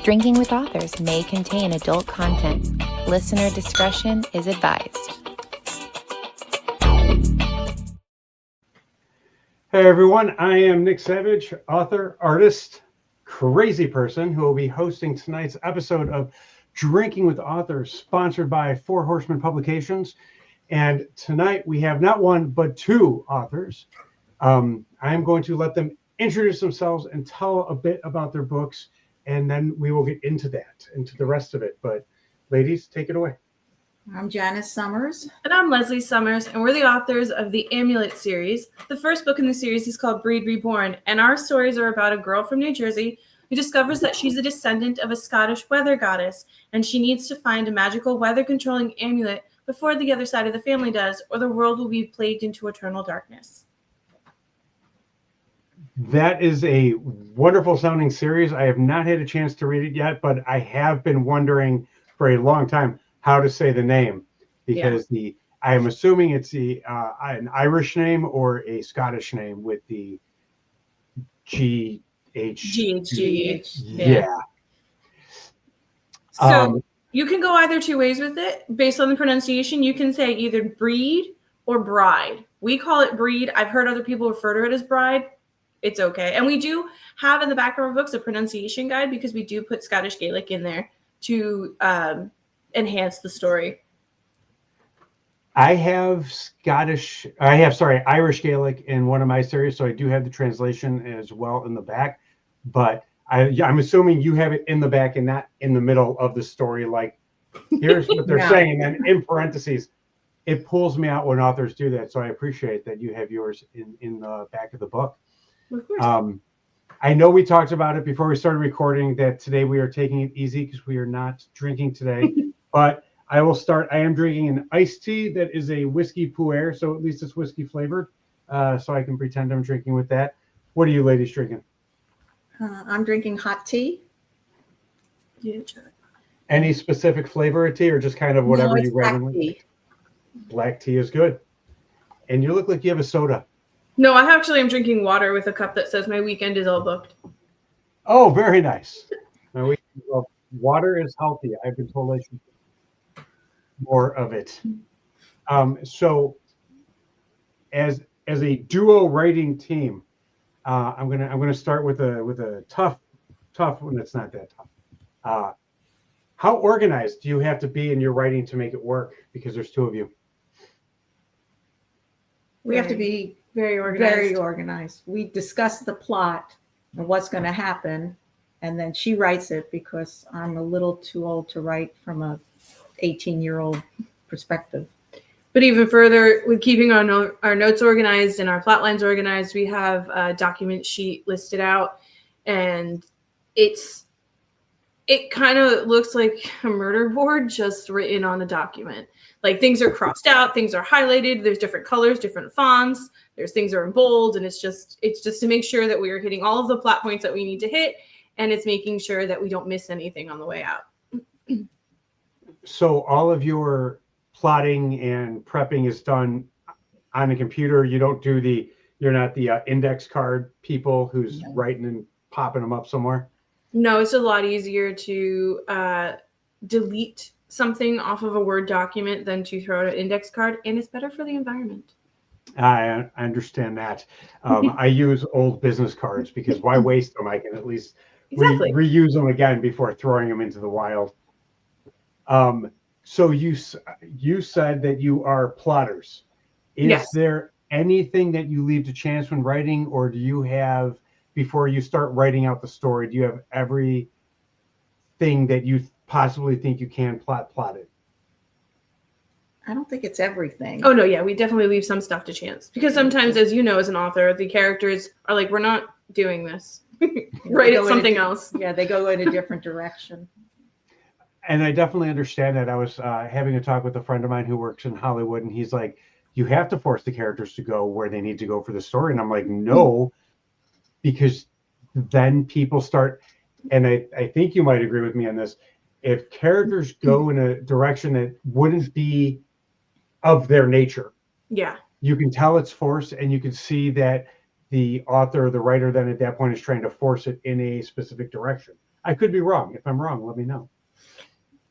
Drinking with Authors may contain adult content. Listener discretion is advised. Hey everyone, I am Nick Savage, author, artist, crazy person who will be hosting tonight's episode of Drinking with Authors, sponsored by Four Horsemen Publications. And tonight we have not one, but two authors. I'm going to let them introduce themselves and tell a bit about their books, and then we will get into the rest of it. But ladies, take it away. I'm Janice Summers. And I'm Leslie Summers, and we're the authors of the Amulet series. The first book in the series is called Breed Reborn, and our stories are about a girl from New Jersey who discovers that she's a descendant of a Scottish weather goddess, and she needs to find a magical weather-controlling amulet before the other side of the family does, or the world will be plagued into eternal darkness. That is a wonderful sounding series. I have not had a chance to read it yet, but I have been wondering for a long time how to say the name, because I am assuming it's an Irish name or a Scottish name with the GH. Yeah. So you can go either two ways with it based on the pronunciation. You can say either breed or bride. We call it breed. I've heard other people refer to it as bride. It's okay. And we do have in the back of our books a pronunciation guide, because we do put Scottish Gaelic in there to enhance the story. I have Irish Gaelic in one of my series, so I do have the translation as well in the back. But I'm assuming you have it in the back and not in the middle of the story. Like, here's what they're saying, and in parentheses. It pulls me out when authors do that, so I appreciate that you have yours in the back of the book. Of course. I know we talked about it before we started recording that today we are taking it easy because we are not drinking today. But I will start. I am drinking an iced tea that is a whiskey pu'er, so at least it's whiskey flavored. So I can pretend I'm drinking with that. What are you ladies drinking? I'm drinking hot tea. Yeah. Any specific flavor of tea, or just kind of whatever you randomly? Tea. Black tea is good. And you look like you have a soda. No, I actually am drinking water with a cup that says my weekend is all booked. Oh, very nice. Water is healthy. I've been told I should drink more of it. So, as a duo writing team, I'm gonna start with a tough one. That's not that tough. How organized do you have to be in your writing to make it work? Because there's two of you. We have to be very organized. Very organized. We discuss the plot and what's going to happen, and then she writes it, because I'm a little too old to write from a 18-year-old perspective. But even further, with keeping our notes organized and our plot lines organized, we have a document sheet listed out, and it kind of looks like a murder board just written on a document. Like, things are crossed out, things are highlighted, there's different colors, different fonts, there's things are in bold, and it's just to make sure that we are hitting all of the plot points that we need to hit, and it's making sure that we don't miss anything on the way out. So all of your plotting and prepping is done on the computer. You don't do you're not the index card people who's writing and popping them up somewhere. No, it's a lot easier to delete something off of a Word document than to throw out an index card, and it's better for the environment. I understand that. I use old business cards, because why waste them? I can at least reuse them again before throwing them into the wild. So you said that you are plotters. Is there anything that you leave to chance when writing, or do you have, before you start writing out the story, do you have everything that you possibly think you can plotted? I don't think it's everything. Oh, no, yeah, we definitely leave some stuff to chance. Because sometimes, as you know, as an author, the characters are like, we're not doing this. Write it something else. Yeah, they go in a different direction. And I definitely understand that. I was having a talk with a friend of mine who works in Hollywood, and he's like, you have to force the characters to go where they need to go for the story. And I'm like, no, because then people start, and I think you might agree with me on this, if characters go in a direction that wouldn't be of their nature, you can tell it's forced, and you can see that the author, the writer, then at that point is trying to force it in a specific direction. I could be wrong. If I'm wrong, let me know.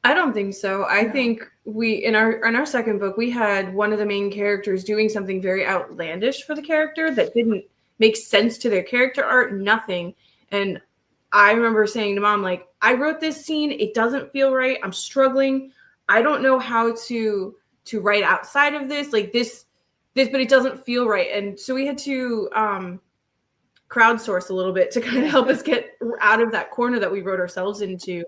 I don't think so. I No. think we in our second book we had one of the main characters doing something very outlandish for the character that didn't make sense to their character art, nothing. And I remember saying to Mom, like, I wrote this scene, it doesn't feel right. I'm struggling. I don't know how to write outside of this, like this, but it doesn't feel right. And so we had to crowdsource a little bit to kind of help us get out of that corner that we wrote ourselves into.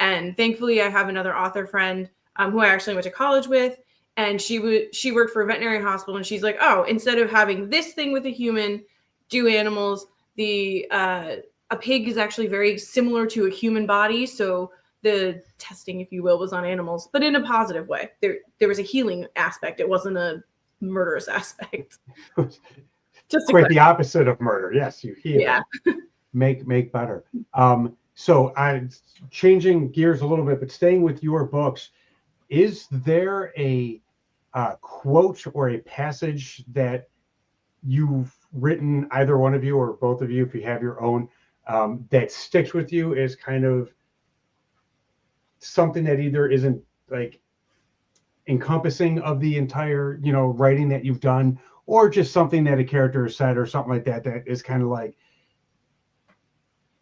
And thankfully, I have another author friend who I actually went to college with, and she worked for a veterinary hospital, and she's like, oh, instead of having this thing with a human do animals, a pig is actually very similar to a human body, so the testing, if you will, was on animals, but in a positive way. There was a healing aspect. It wasn't a murderous aspect. Just Quite the opposite of murder. Yes, you heal. Yeah. Make better. So I'm changing gears a little bit, but staying with your books, is there a quote or a passage that you've written, either one of you or both of you, if you have your own, that sticks with you as kind of something that either isn't like encompassing of the entire, writing that you've done, or just something that a character has said or something like that that is kind of like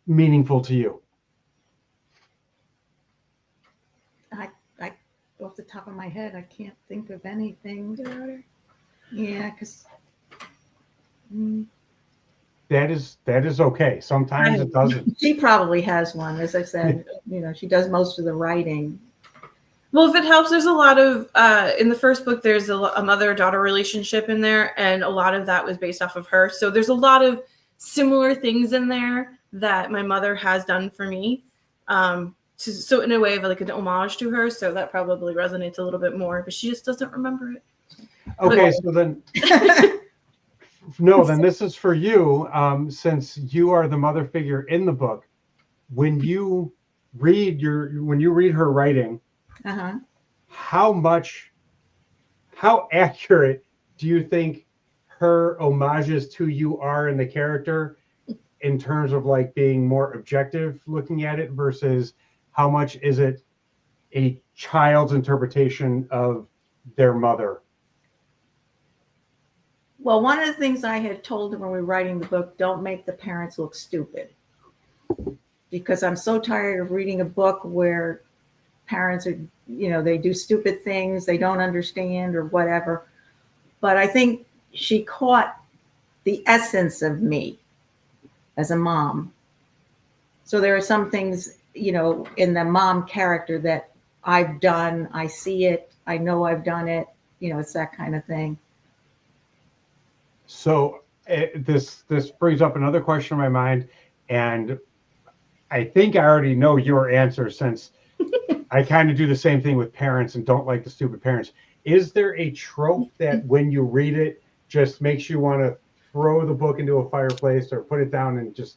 meaningful to you? I off the top of my head, I can't think of anything. Yeah, because That is okay. Sometimes it doesn't. she probably has one. As I said, she does most of the writing. Well, if it helps, there's a lot of in the first book, there's a mother-daughter relationship in there, and a lot of that was based off of her. So there's a lot of similar things in there that my mother has done for me. So in a way of like an homage to her. So that probably resonates a little bit more, but she just doesn't remember it. Okay, so then then this is for you. Since you are the mother figure in the book, when you read her writing, Uh-huh. how accurate do you think her homages to you are in the character, in terms of like being more objective looking at it, versus how much is it a child's interpretation of their mother? Well, one of the things I had told her when we were writing the book, don't make the parents look stupid. Because I'm so tired of reading a book where parents are, they do stupid things, they don't understand or whatever. But I think she caught the essence of me as a mom. So there are some things, in the mom character that I've done, I see it, I know I've done it, it's that kind of thing. So this brings up another question in my mind, and I think I already know your answer, since I kind of do the same thing with parents and don't like the stupid parents. Is there a trope that when you read it just makes you want to throw the book into a fireplace or put it down and just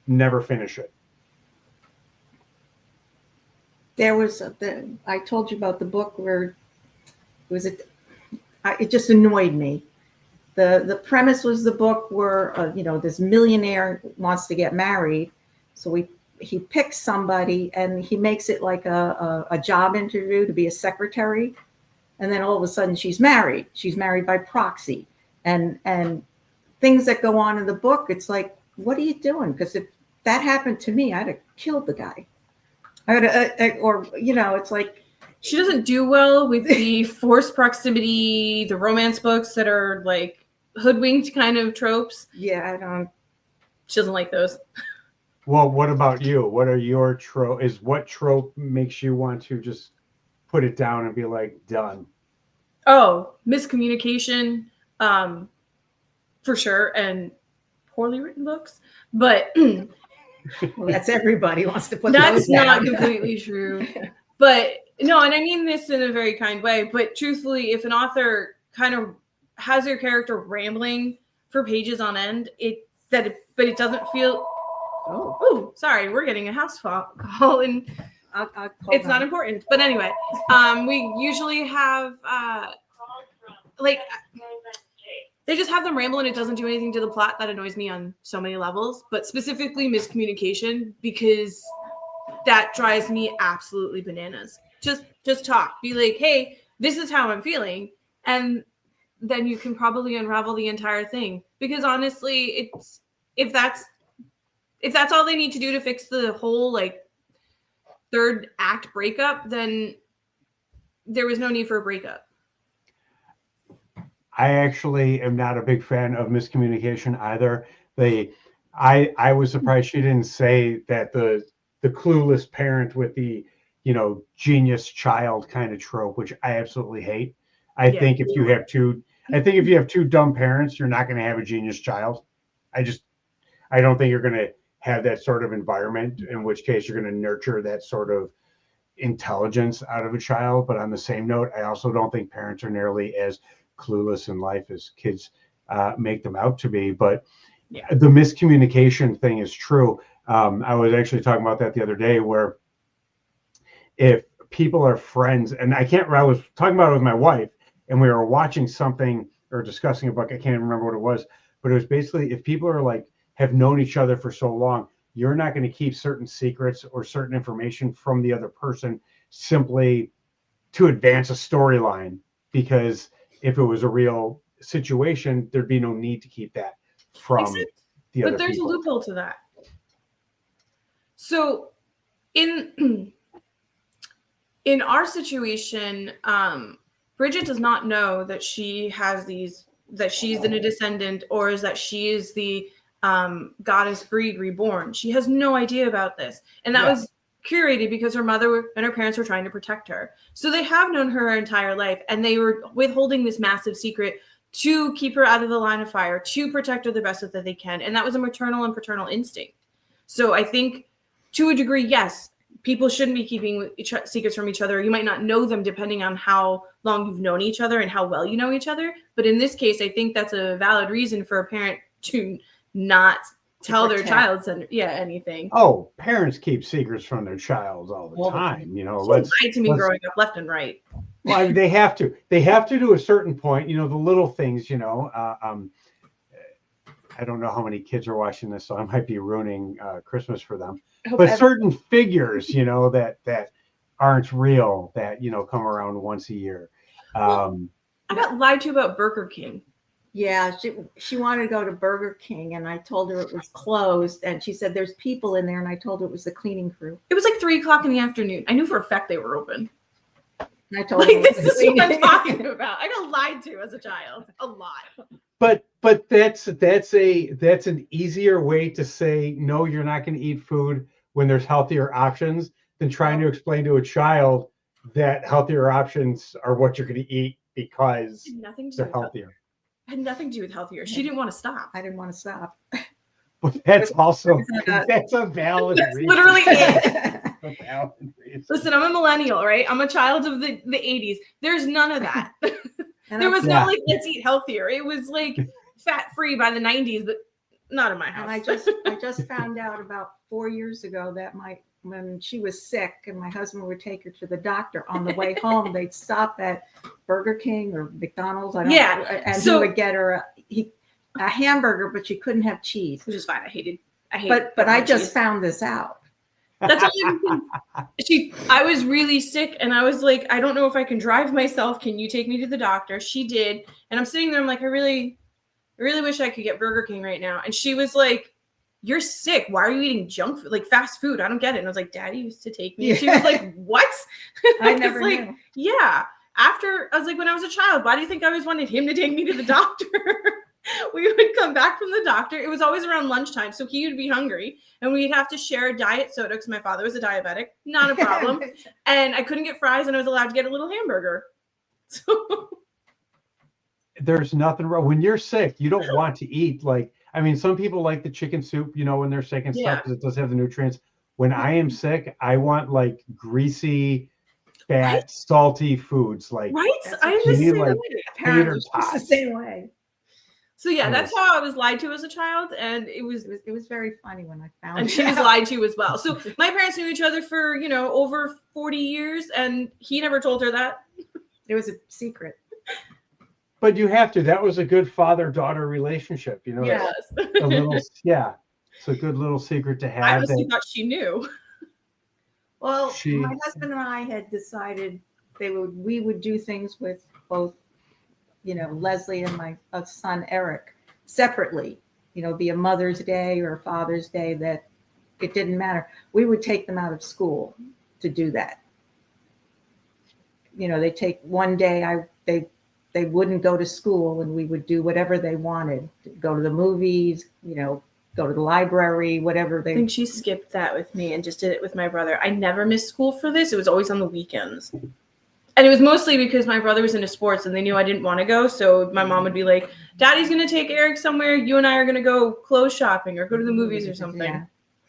never finish it? There was I told you about the book where it just annoyed me. The premise was the book where this millionaire wants to get married, so he picks somebody and he makes it like a job interview to be a secretary, and then all of a sudden she's married by proxy, and things that go on in the book. It's like, what are you doing? Because if that happened to me, I'd have killed the guy. It's like She doesn't do well with the forced proximity, the romance books that are like hoodwinked kind of tropes. yeah, I don't. She doesn't like those. Well, what about you? What are your trope? What trope makes you want to just put it down and be like, done? Oh, miscommunication, for sure, and poorly written books. But Well, that's everybody wants to put that's those down. not completely true. But no, and I mean this in a very kind way. But truthfully, if an author kind of has their character rambling for pages on end, but it doesn't feel. Oh, sorry, we're getting a house call, and it's not important. But anyway, we usually have they just have them ramble and it doesn't do anything to the plot. That annoys me on so many levels, but specifically miscommunication, because that drives me absolutely bananas. Just talk. Be like, hey, this is how I'm feeling. And then you can probably unravel the entire thing. Because honestly, if that's all they need to do to fix the whole like third act breakup, then there was no need for a breakup. I actually am not a big fan of miscommunication either. I was surprised she didn't say that the clueless parent with the, you know, genius child kind of trope, which I absolutely hate. I think if you have two dumb parents, you're not going to have a genius child. I don't think you're going to have that sort of environment, in which case you're going to nurture that sort of intelligence out of a child. But on the same note, I also don't think parents are nearly as clueless in life as kids make them out to be. But the miscommunication thing is true. I was actually talking about that the other day, where if people are friends, and I was talking about it with my wife, and we were watching something or discussing a book. I can't even remember what it was, but it was basically, if people are like, have known each other for so long, you're not going to keep certain secrets or certain information from the other person simply to advance a storyline, because if it was a real situation, thered be no need to keep that from the other people. But there's a loophole to that. So in our situation, Bridget does not know that she has that she's a descendant, or is that she is the goddess Breed reborn. She has no idea about this. And that was curated because her mother and her parents were trying to protect her. So they have known her entire life, and they were withholding this massive secret to keep her out of the line of fire, to protect her the best that they can. And that was a maternal and paternal instinct. So I think to a degree, yes, people shouldn't be keeping secrets from each other. You might not know them depending on how long you've known each other and how well you know each other. But in this case, I think that's a valid reason for a parent to not tell their child anything. Oh, parents keep secrets from their child all the time. You know, lied to me growing up left and right. Well, I mean, they have to to a certain point. You know, the little things. You know, I don't know how many kids are watching this, so I might be ruining Christmas for them. But certain figures, you know, that aren't real, that, you know, come around once a year. I got lied to about Burger King. Yeah, she wanted to go to Burger King, and I told her it was closed, and she said there's people in there, and I told her it was the cleaning crew. It was like 3:00 in the afternoon. I knew for a fact they were open. And I told her this is what I'm talking about. I got lied to as a child a lot. But that's an easier way to say no, you're not going to eat food when there's healthier options, than trying to explain to a child that healthier options are what you're going to eat because they're healthier. Had nothing to do with healthier. She didn't want to stop. I didn't want to stop. But that's also that's a valid reason. Literally it. Listen, I'm a millennial, right? I'm a child of the 80s. There's none of that. There was no like, let's eat healthier. It was like fat free by the 90s, but not in my house. And I just found out about 4 years ago that when she was sick and my husband would take her to the doctor, on the way home, they'd stop at Burger King or McDonald's. I don't know. And he would get her a hamburger, but she couldn't have cheese. Which is fine. I hate But I just found this out. That's all I was really sick, and I was like, I don't know if I can drive myself. Can you take me to the doctor? She did. And I'm sitting there, I'm like, I really wish I could get Burger King right now. And she was like, you're sick. Why are you eating junk food, like fast food? I don't get it. And I was like, Daddy used to take me. And she was like, what? I never knew. Yeah. After, I was like, when I was a child, why do you think I always wanted him to take me to the doctor? We would come back from the doctor. It was always around lunchtime, so he would be hungry, and we'd have to share a diet soda because my father was a diabetic. Not a problem. And I couldn't get fries, and I was allowed to get a little hamburger. So there's nothing wrong. When you're sick, you don't want to eat. Like, I mean, some people like the chicken soup, you know, when they're sick and stuff, because it does have the nutrients. When I am sick, I want like greasy, fat, salty foods. Like, I'm the same way. Apparently, it's the same way. So yeah, that's how I was lied to as a child, and it was very funny when I found. And she was lied to as well. So my parents knew each other for over 40 years, and he never told her that. It was a secret. But you have to. That was a good father-daughter relationship, you know. Yes. It's a good little secret to have. I honestly thought she knew. Well, She- my husband and I had decided we would do things with both, Leslie and my son Eric separately. Be a Mother's Day or a Father's Day, that it didn't matter. We would take them out of school to do that. They take one day. They wouldn't go to school, and we would do whatever they wanted. Go to the movies, go to the library, whatever I they. think she skipped that with me and just did it with my brother. I never missed school for this. It was always on the weekends. And it was mostly because my brother was into sports and they knew I didn't want to go. So my mom would be like, Daddy's going to take Eric somewhere. You and I are going to go clothes shopping or go to the movies or something Yeah.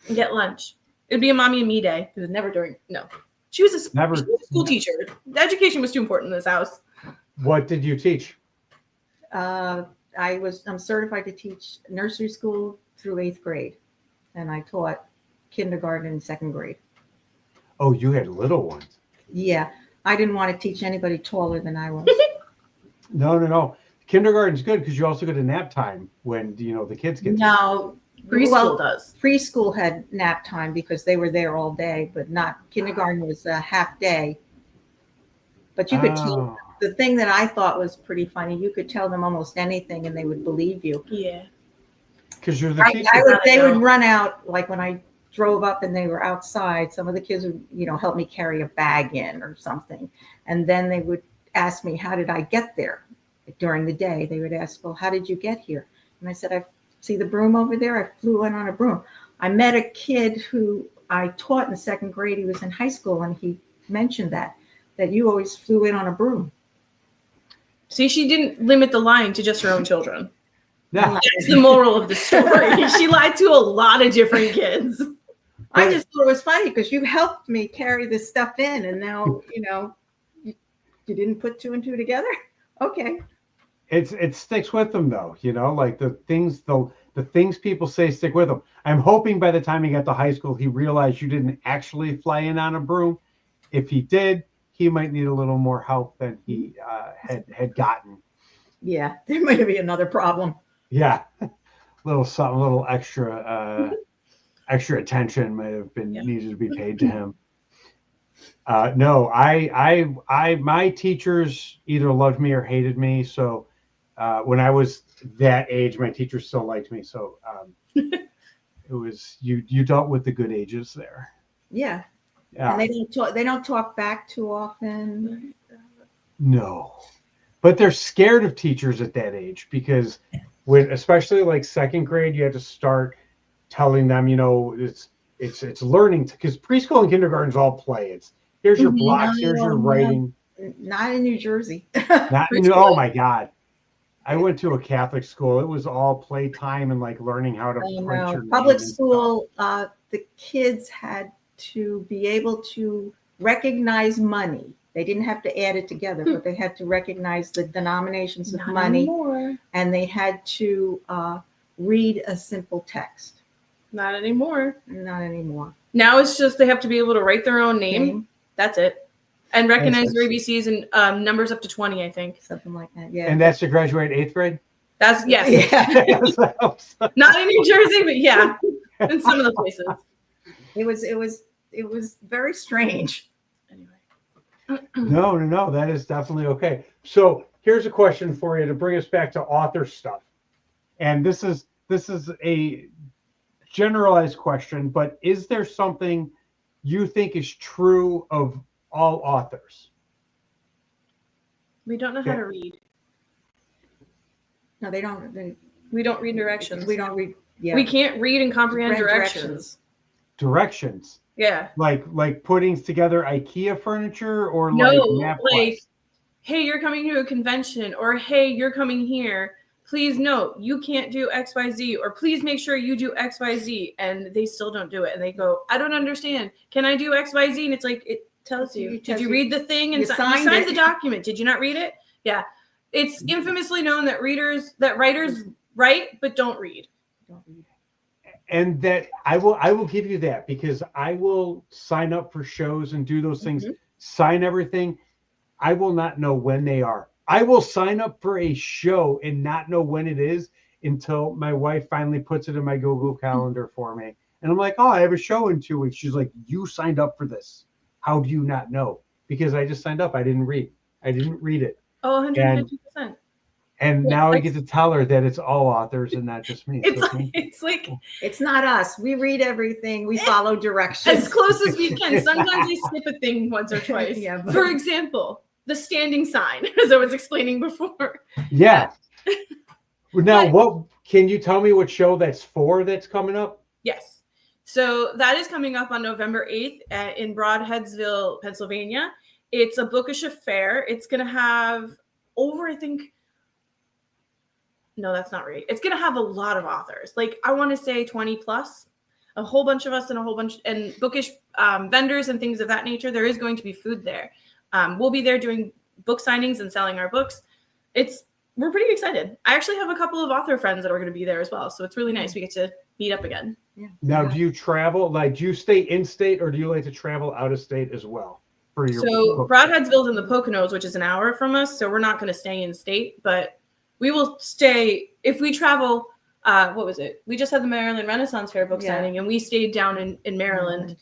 and get lunch. It would be a mommy and me day. It was never during, no. She was a school teacher. Education was too important in this house. What did you teach? I'm certified to teach nursery school through 8th grade, and I taught kindergarten and 2nd grade. Oh, you had little ones. Yeah, I didn't want to teach anybody taller than I was. No. Kindergarten's good because you also get a nap time when the kids get. No, Preschool does. Preschool had nap time because they were there all day, but not kindergarten was a half day. But you could tell. The thing that I thought was pretty funny, you could tell them almost anything and they would believe you. Yeah. Because you're the teacher. They would run out, like when I drove up and they were outside, some of the kids would, help me carry a bag in or something. And then they would ask me, how did I get there? During the day, they would ask, well, how did you get here? And I said, I see the broom over there. I flew in on a broom. I met a kid who I taught in 2nd grade. He was in high school and he mentioned that you always flew in on a broom. See, she didn't limit the lying to just her own children. Yeah. That's the moral of the story. She lied to a lot of different kids. I just thought it was funny because you helped me carry this stuff in, and now you didn't put 2 and 2 together. Okay. It sticks with them though, like the things people say stick with them. I'm hoping by the time he got to high school, he realized you didn't actually fly in on a broom. If he did, he might need a little more help than he had gotten. Yeah, there might be another problem. Yeah, little extra attention might have been needed to be paid to him. No, my teachers either loved me or hated me. So when I was that age, my teachers still liked me. So it was you dealt with the good ages there. Yeah. Yeah. And they don't talk back too often. No, but they're scared of teachers at that age because especially like 2nd grade, you have to start telling them, it's learning because preschool and kindergarten is all play. Here's your blocks, here's your writing. Not in New Jersey. Oh my God. I went to a Catholic school. It was all playtime and like learning how to print your Public name and school, the kids had to be able to recognize money. They didn't have to add it together, but they had to recognize the denominations of money. Anymore. And they had to read a simple text. Not anymore. Not anymore. Now it's just they have to be able to write their own name. That's it. And recognize their ABCs and numbers up to 20, I think. Something like that. Yeah. And that's to graduate 8th grade? That's, yes. Yeah. Not in New Jersey, but yeah, in some of the places. It was very strange. Anyway. No, that is definitely okay. So here's a question for you to bring us back to author stuff. And this is a generalized question, but is there something you think is true of all authors? We don't know how to read. No, they don't. We don't read directions. We don't read. Yeah. We can't read and comprehend directions. Directions. Yeah. Like putting together IKEA furniture or No, like like, hey, you're coming to a convention, or hey, you're coming here. Please note, you can't do XYZ, or please make sure you do XYZ. And they still don't do it. And they go, I don't understand. Can I do XYZ? And it's like, it tells you. Did you read the thing? And you signed the document. Did you not read it? Yeah. It's infamously known that writers write, but don't read. And that I will give you that because I will sign up for shows and do those things, sign everything. I will not know when they are. I will sign up for a show and not know when it is until my wife finally puts it in my Google Calendar for me. And I'm like, oh, I have a show in 2 weeks. She's like, you signed up for this. How do you not know? Because I just signed up. I didn't read it. Oh, 150%. And Yeah, now I get to tell her that it's all authors and not just me. It's So like, it's like It's not us. We read everything. We follow directions. as close as we can. Sometimes I skip a thing once or twice. Yeah, but- For example, the standing sign, as I was explaining before. yeah. Now, But- what can you tell me what show that's for that's coming up? Yes. So that is coming up on November 8th in Broadheadsville, Pennsylvania. It's a bookish affair. It's going to have over, I think, no, that's not right. It's going to have a lot of authors. Like, I want to say 20 plus, a whole bunch of us and a whole bunch and bookish vendors and things of that nature. There is going to be food there. We'll be there doing book signings and selling our books. We're pretty excited. I actually have a couple of author friends that are going to be there as well. So it's really nice. We get to meet up again. Yeah. Now, do you travel? Like, do you stay in state or do you like to travel out of state as well for your So book? Broadheadsville's in the Poconos, which is an hour from us. So we're not going to stay in state, but we will stay if we travel. What was it? We just had the Maryland Renaissance Fair book Yeah. signing, and we stayed down in Maryland.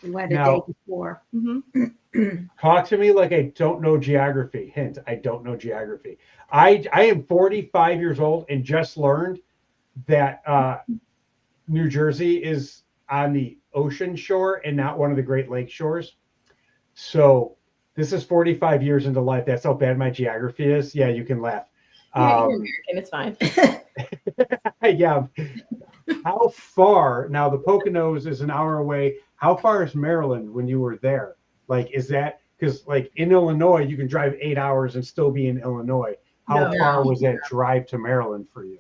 We went a Now- day before. Mhm. Talk to me like I don't know geography. Hint, I don't know geography. I am 45 years old and just learned that New Jersey is on the ocean shore and not one of the Great Lakes shores. So this is 45 years into life. That's how bad my geography is. Yeah, you can laugh. You're American, it's fine. Yeah. How far now? The Poconos is an hour away. How far is Maryland when you were there? Like, is that because like in Illinois you can drive 8 hours and still be in Illinois? How No. far was that drive to Maryland for you?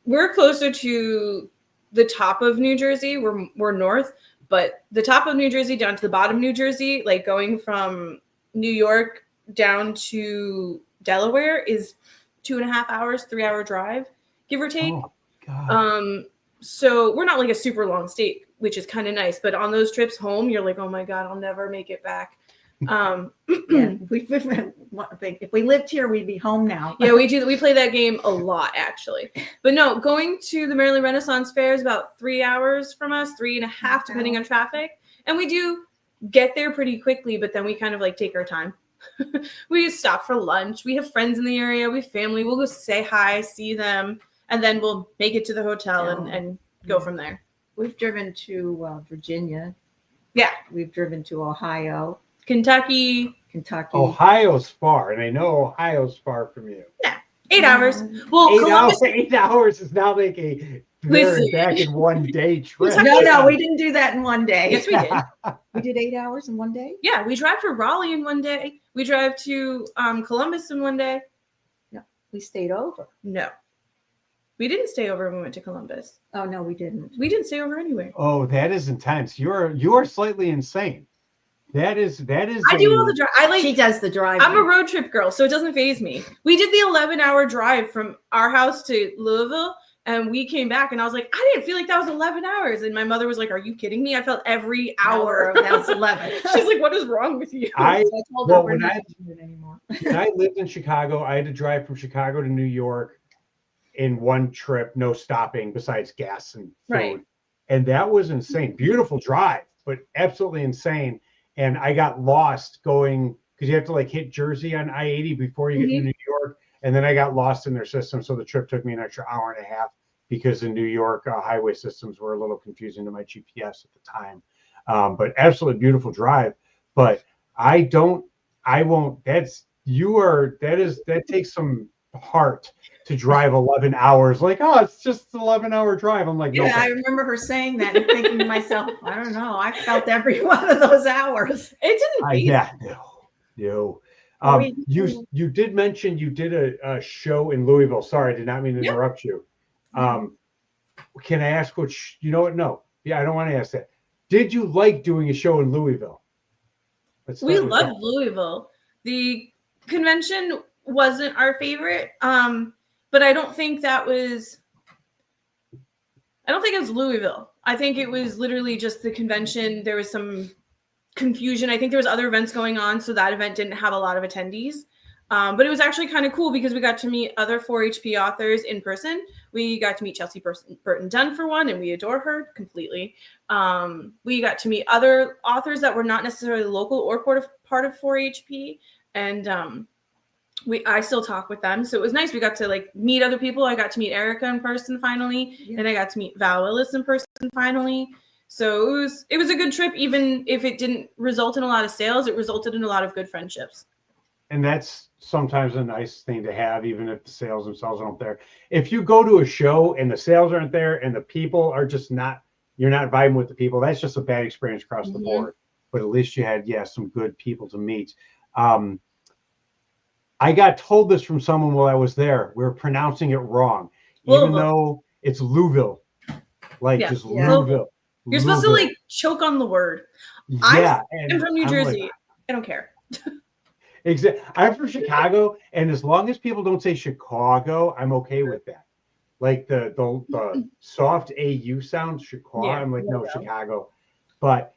We're closer to the top of New Jersey. We're north, but the top of New Jersey down to the bottom of New Jersey, like going from New York down to Delaware, is 2.5 hours, 3-hour drive, give or take. Oh, God. So we're not like a super long state, which is kind of nice. But on those trips home, you're like, oh my God, I'll never make it back. Yeah, if we lived here, we'd be home now. Yeah, we do. We play that game a lot, actually. But no, going to the Maryland Renaissance Fair is about 3 hours from us, 3.5, depending on traffic. And we do get there pretty quickly, but then we kind of like take our time. We stop for lunch. We have friends in the area. We have family. We'll go say hi, see them, and then we'll make it to the hotel and go from there. We've driven to Virginia. Yeah. We've driven to Ohio, Kentucky, Kentucky. Ohio's far, and I know Ohio's far from you. 8 hours. Well, 8 Columbus, hours. 8 hours is not like a there and back in one day trip. No, we didn't do that in one day. yes, we did. We did 8 hours in one day. Yeah, we drive to Raleigh in one day. We drive to Columbus in one day. We stayed over. No, we didn't stay over when we went to Columbus. Oh no, we didn't. We didn't stay over anywhere. Oh, that is intense. You are slightly insane. That is. I do all the drive. She does the driving. I'm a road trip girl, so it doesn't faze me. We did the 11-hour drive from our house to Louisville, and we came back, and I was like, I didn't feel like that was 11 hours. And my mother was like, are you kidding me? I felt every hour. That was 11. She's like, what is wrong with you? I told well, her we're when not I- doing it anymore. when I lived in Chicago, I had to drive from Chicago to New York in one trip, no stopping besides gas and food. Right. And that was insane. Beautiful drive, but absolutely insane. And I got lost going because you have to like hit Jersey on I-80 before you get to New York. And then I got lost in their system. So the trip took me an extra hour and a half because the New York highway systems were a little confusing to my GPS at the time. But absolutely beautiful drive. But that takes some heart to drive 11 hours. Like, oh, it's just an 11-hour drive. I'm like, no. Yeah, I remember her saying that and thinking to myself, I don't know. I felt every one of those hours. It didn't faze me. No. We- You did mention you did a show in Louisville. Sorry, I did not mean to interrupt you. Can I ask you know what? No. Yeah, I don't want to ask that. Did you like doing a show in Louisville? We loved Louisville. The convention wasn't our favorite, but I don't think it was Louisville. I think it was literally just the convention. There was some confusion. I think there was other events going on, so that event didn't have a lot of attendees. But it was actually kind of cool because we got to meet other 4-HP authors in person. We got to meet Chelsea Burton Dunn for one, and we adore her completely. We got to meet other authors that were not necessarily local or part of 4-HP, and I still talk with them. So it was nice. We got to like meet other people. I got to meet Erica in person finally, and I got to meet Val Willis in person finally. So it was a good trip, even if it didn't result in a lot of sales. It resulted in a lot of good friendships. And that's sometimes a nice thing to have, even if the sales themselves aren't there. If you go to a show and the sales aren't there and the people are just not, you're not vibing with the people, that's just a bad experience across the board. But at least you had, some good people to meet. I got told this from someone while I was there. We were pronouncing it wrong, even though it's Louisville, just Louisville. You're supposed to like choke on the word. Yeah, I'm from New Jersey. I don't care. Exactly. I'm from Chicago, and as long as people don't say Chicago, I'm okay with that. Like the soft AU sound, Chicago. I'm like, no, Chicago. But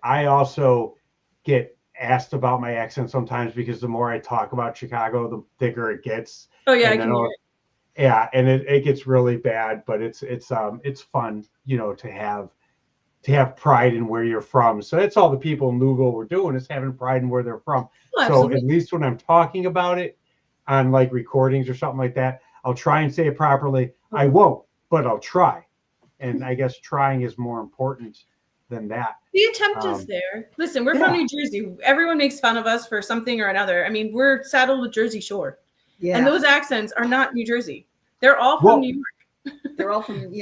I also get asked about my accent sometimes because the more I talk about Chicago, the thicker it gets. Oh yeah, I can hear it. Yeah, and it gets really bad, but it's fun, to have pride in where you're from. So that's all the people in Louisville were doing, is having pride in where they're from. Oh, so at least when I'm talking about it on like recordings or something like that, I'll try and say it properly. I won't, but I'll try. And I guess trying is more important than that. The attempt is there. Listen, we're from New Jersey. Everyone makes fun of us for something or another. I mean, we're saddled with Jersey Shore. Yeah. And those accents are not New Jersey. They're all from New York. They're all from,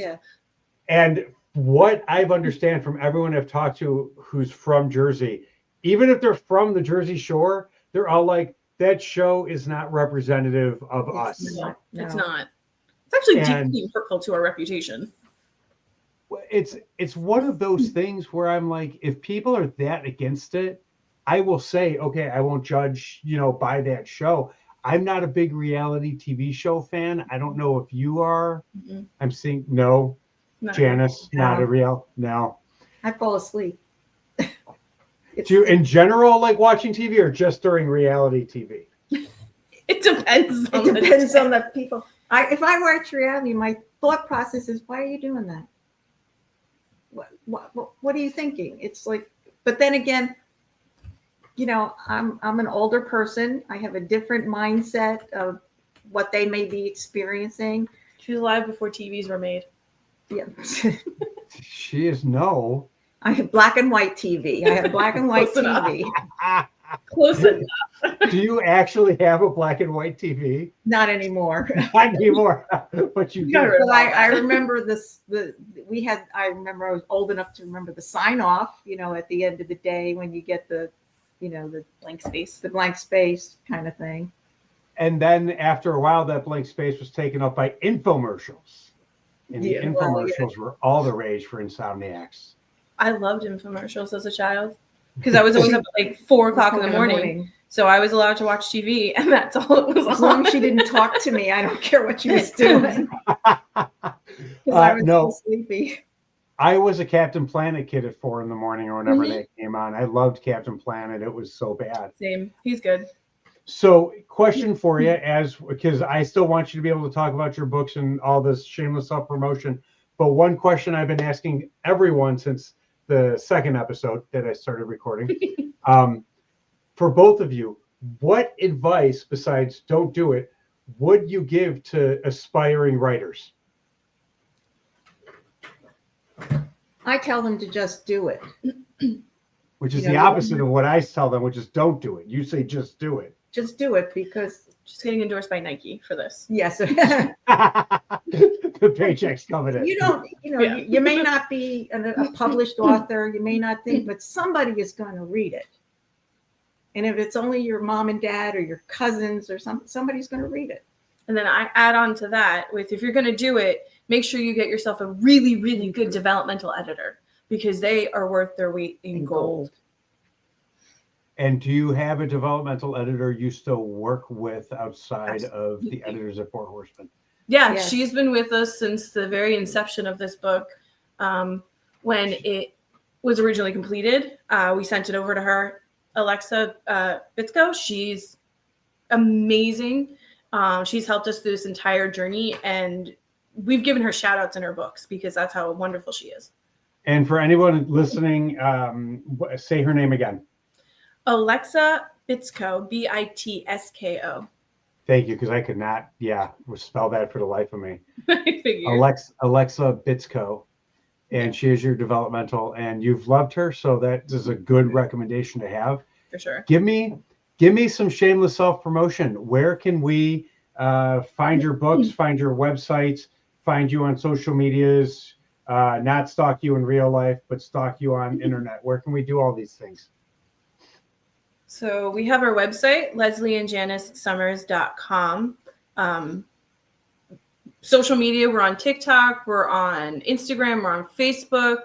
And what I've understand from everyone I've talked to who's from Jersey, even if they're from the Jersey Shore, they're all like, that show is not representative of us. No. It's not. It's actually deeply hurtful to our reputation. It's one of those things where I'm like, if people are that against it, I will say, okay, I won't judge, by that show. I'm not a big reality TV show fan. I don't know if you are. Mm-hmm. I'm seeing no. Janice, not a real, no. I fall asleep. Do you, in general, like watching TV or just during reality TV? It depends. It depends on the people. If I watch reality, my thought process is, why are you doing that? What are you thinking? It's like, but then again, I'm an older person. I have a different mindset of what they may be experiencing. She was alive before TVs were made. Yeah. She is no. I have black and white TV. I have black and white TV. Close enough. Do you actually have a black and white TV? Not anymore. Not anymore. But you do. But I remember this. I remember I was old enough to remember the sign off. At the end of the day when you get the blank space kind of thing. And then after a while, that blank space was taken up by infomercials. And the infomercials were all the rage for Insomniacs. I loved infomercials as a child because I was always up at like 4:00 in the morning. So I was allowed to watch TV, and that's all it was. As long as she didn't talk to me, I don't care what she was doing. Because I was so sleepy. I was a Captain Planet kid at 4 a.m. or whenever that came on. I loved Captain Planet. It was so bad. Same. He's good. So, question for you, because I still want you to be able to talk about your books and all this shameless self-promotion. But one question I've been asking everyone since the second episode that I started recording, for both of you, what advice besides don't do it would you give to aspiring writers? I tell them to just do it. Which is the opposite of what I tell them, which is don't do it. You say just do it. Just do it because just getting endorsed by Nike for this. Yes. The paycheck's coming in. You may not be a published author. You may not think, but somebody is going to read it. And if it's only your mom and dad or your cousins or somebody's going to read it. And then I add on to that with, if you're going to do it, make sure you get yourself a really, really good developmental editor because they are worth their weight in gold. And do you have a developmental editor you still work with outside of the editors at Four Horsemen? Yeah, yes. She's been with us since the very inception of this book. When it was originally completed, we sent it over to her, Alexa Bitsko. She's amazing. She's helped us through this entire journey, and we've given her shout outs in her books because that's how wonderful she is. And for anyone listening, say her name again. Alexa Bitsko, Bitsko. Thank you, because I could not, spell that for the life of me. I figured. Alexa Bitsko, and she is your developmental, and you've loved her, so that is a good recommendation to have. For sure. Give me some shameless self-promotion. Where can we find your books, find your websites, find you on social medias, not stalk you in real life, but stalk you on internet? Where can we do all these things? So we have our website, leslieandjanicesummers.com. Social media, we're on TikTok, we're on Instagram, we're on Facebook.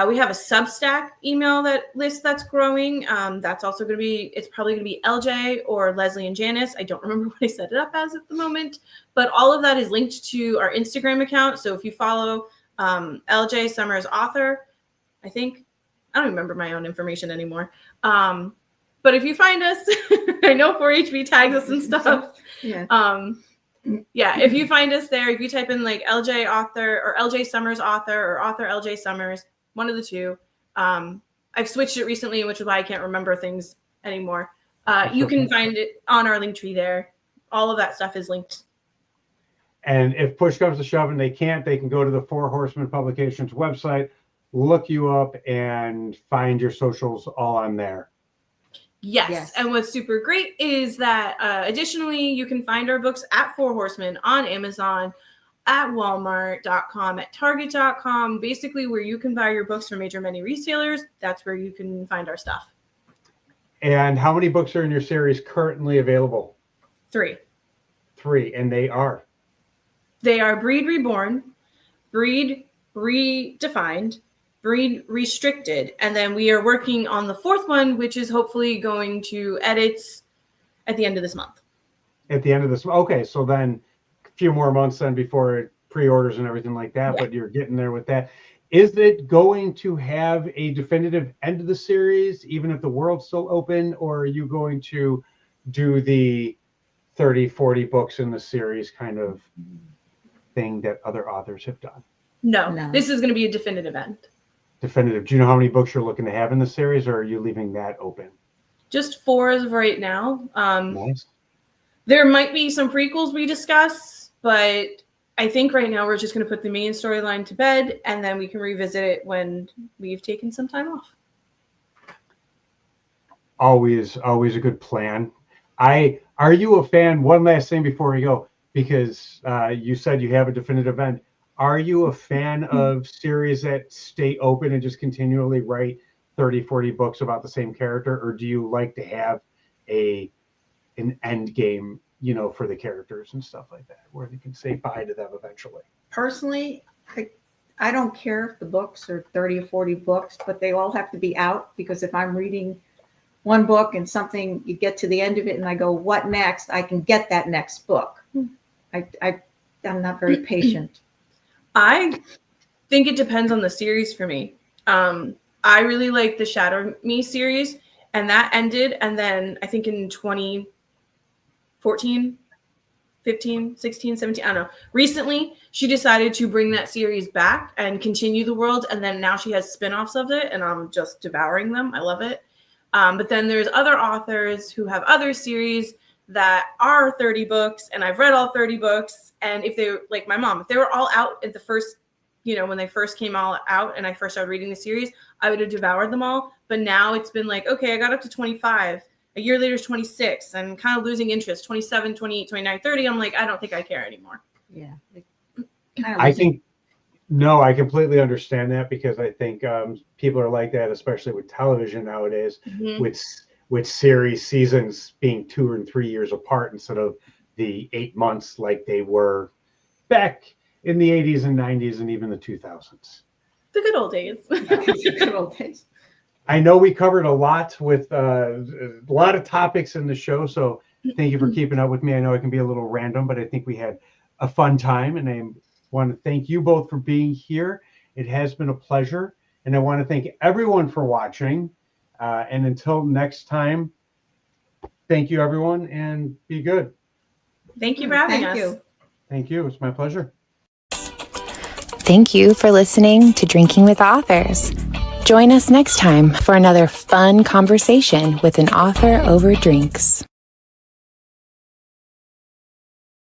We have a Substack email list that's growing. That's also going to be, it's probably going to be LJ or Leslie and Janice. I don't remember what I set it up as at the moment, but all of that is linked to our Instagram account. So if you follow LJ Summers Author, I don't remember my own information anymore. But if you find us, I know 4HB tags us and stuff. Yeah. If you find us there, if you type in like LJ Author or LJ Summers Author or Author LJ Summers, one of the two. I've switched it recently, which is why I can't remember things anymore. You can find it on our link tree there. All of that stuff is linked. And if push comes to shove and they can't, they can go to the Four Horsemen Publications website, look you up, and find your socials all on there. Yes. And what's super great is that additionally, you can find our books at Four Horsemen on Amazon, at Walmart.com, at Target.com, basically where you can buy your books from major many retailers. That's where you can find our stuff. And how many books are in your series currently available? 3. And they are? They are Breed Reborn, Breed Redefined, Breed Restricted, and then we are working on the 4th one, which is hopefully going to edits at the end of this month. At the end of this, okay, so then a few more months then before pre-orders and everything like that, but you're getting there with that. Is it going to have a definitive end of the series, even if the world's still open, or are you going to do the 30, 40 books in the series kind of thing that other authors have done? No. This is going to be a definitive end. Definitive. Do you know how many books you're looking to have in the series, or are you leaving that open? Just 4 as of right now. Nice. There might be some prequels we discuss, but I think right now we're just going to put the main storyline to bed, and then we can revisit it when we've taken some time off. Always a good plan. Are you a fan? One last thing before we go, because you said you have a definitive end. Are you a fan of series that stay open and just continually write 30, 40 books about the same character? Or do you like to have an end game, for the characters and stuff like that, where they can say bye to them eventually? Personally, I don't care if the books are 30 or 40 books, but they all have to be out, because if I'm reading one book and something, you get to the end of it and I go, what next? I can get that next book. I'm not very patient. I think it depends on the series for me. I really like the Shadow Me series, and that ended. And then I think in 2014, 15, 16, 17, I don't know. Recently, she decided to bring that series back and continue the world. And then now she has spinoffs of it, and I'm just devouring them. I love it. But then there's other authors who have other series that are 30 books, and I've read all 30 books. And if they, like my mom, if they were all out at the first, when they first came all out and I first started reading the series, I would have devoured them all. But now it's been like, okay, I got up to 25. A year later is 26. I'm kind of losing interest. 27, 28, 29, 30. I'm like, I don't think I care anymore. Yeah. I completely understand that, because I think people are like that, especially with television nowadays, with series seasons being 2 and 3 years apart instead of the 8 months like they were back in the 80s and 90s and even the 2000s. The good old days. The good old days. I know we covered a lot with a lot of topics in the show, so thank you for keeping up with me. I know it can be a little random, but I think we had a fun time, and I want to thank you both for being here. It has been a pleasure, and I want to thank everyone for watching. And until next time, Thank you, everyone, and be good. Thank you for having Thank us. you. Thank you. It's my pleasure. Thank you for listening to Drinking with Authors. Join us next time for another fun conversation with an author over drinks.